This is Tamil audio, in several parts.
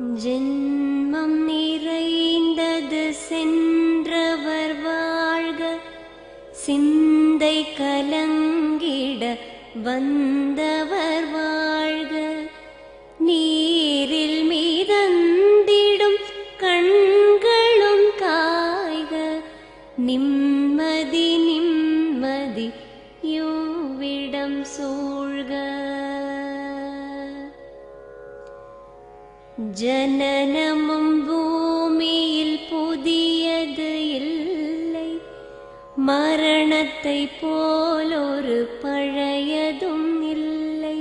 ஜென்மம் நிறைந்தது சென்றவர் வாழ்க, சிந்தை கலங்கிட வந்தவர் வாழ்க. நீரில் மிதந்திடும் கண்களும் காய்க, நிம்மதி நிம்மதி யோவிடம் சூழ்க. ஜனனமும் பூமியில் புதியது இல்லை, மரணத்தை போலொரு பழையதும் இல்லை.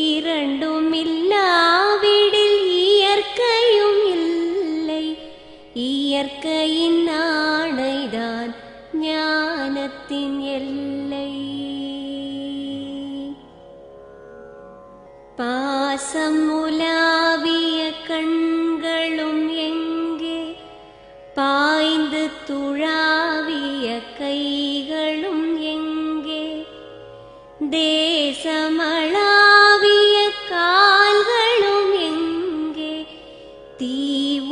இரண்டும் இல்லாவிடில் இயற்கையும் இல்லை, இயற்கையின் ஆணைதான் ஞானத்தின் எல்லை. பாசம் உலாவிய கண்களும் எங்கே, பாய்ந்து துழாவிய கைகளும் எங்கே, தேசமளாவிய கால்களும் எங்கே, தீ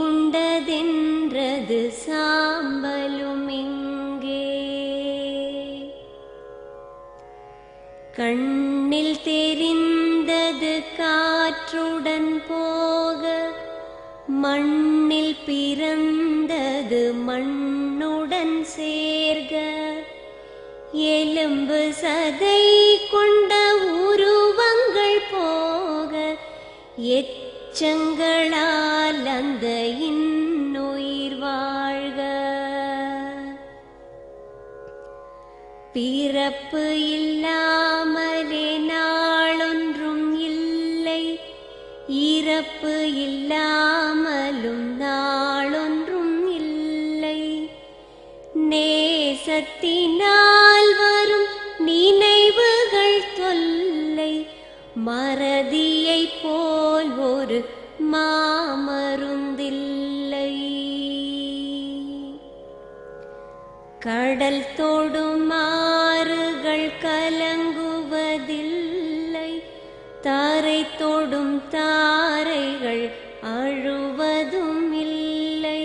உண்டதென்றது சாம்பலும் எங்கே. கண்ணில் தெரிந்தது காற்றுடன் போக, மண்ணில் பிறந்தது மண்ணுடன் சேர்க. எலும்பு சதை கொண்ட உருவங்கள் போக, எச்சங்களால் அந்த இன்னுயிர் வாழ்க. பிறப்பு இல்லாமலே நாளொன்றும் இல்லை, இறப்பு இல்லாமலும் நாளொன்றும் இல்லை. நேசத்தினால் வரும் நினைவுகள் தொல்லை, மறதியை போல் ஒரு மாமருந்தில்லை. கடல் தொடும் ஆறுகள் கலங்குவதில்லை, தாரை தொடும் தாரைகள் அழுவதும் இல்லை.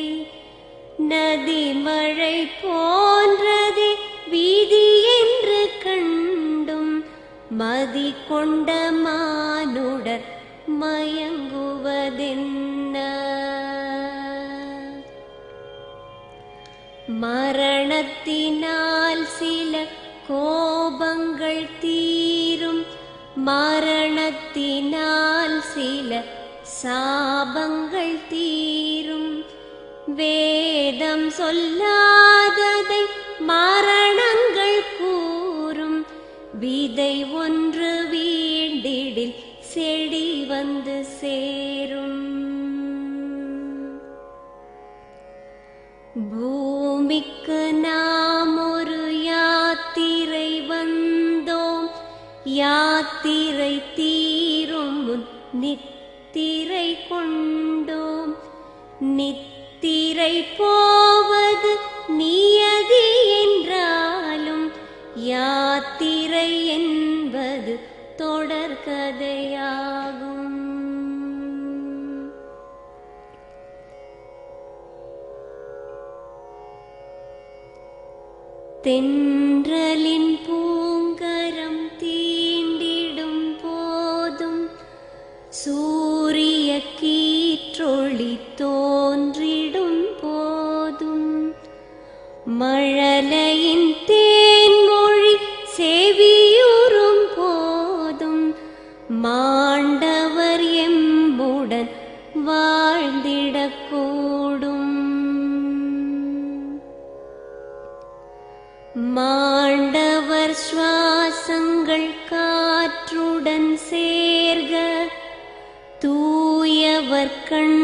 நதி மழை போன்றதே வீதி என்று கண்டும், மதி கொண்ட மானுடர் மயங்குவதென்ன. மரணத்தினால் சில கோபங்கள் தீரும், மரணத்தினால் சில சாபங்கள் தீரும். வேதம் சொல்லாததை மரணங்கள் கூறும், விதை ஒன்று வீண்டிடில் செடி வந்து சேரும். பூமிக்கு நாம் ஒரு யாத்திரை வந்தோம், யாத்திரை தீரும் முன் நித்திரை கொண்டோம். நித்திரை போவது நியதி என்றாலும், யாத்திரை என்பது தொடர்கதையாகும். தென்றலின் பூங்கரம் தீண்டிடும் போதும், சூரிய கீற்றொளி தோன்றிடும் போதும், மழலையின் தேன்மொழி செவியுறும் போதும், மாண்டவர் எம்முடன் வாழ்ந்திடக்கூடும். மாண்டவர் சுவாசங்கள் காற்றுடன் சேர்க, தூயவர் கண்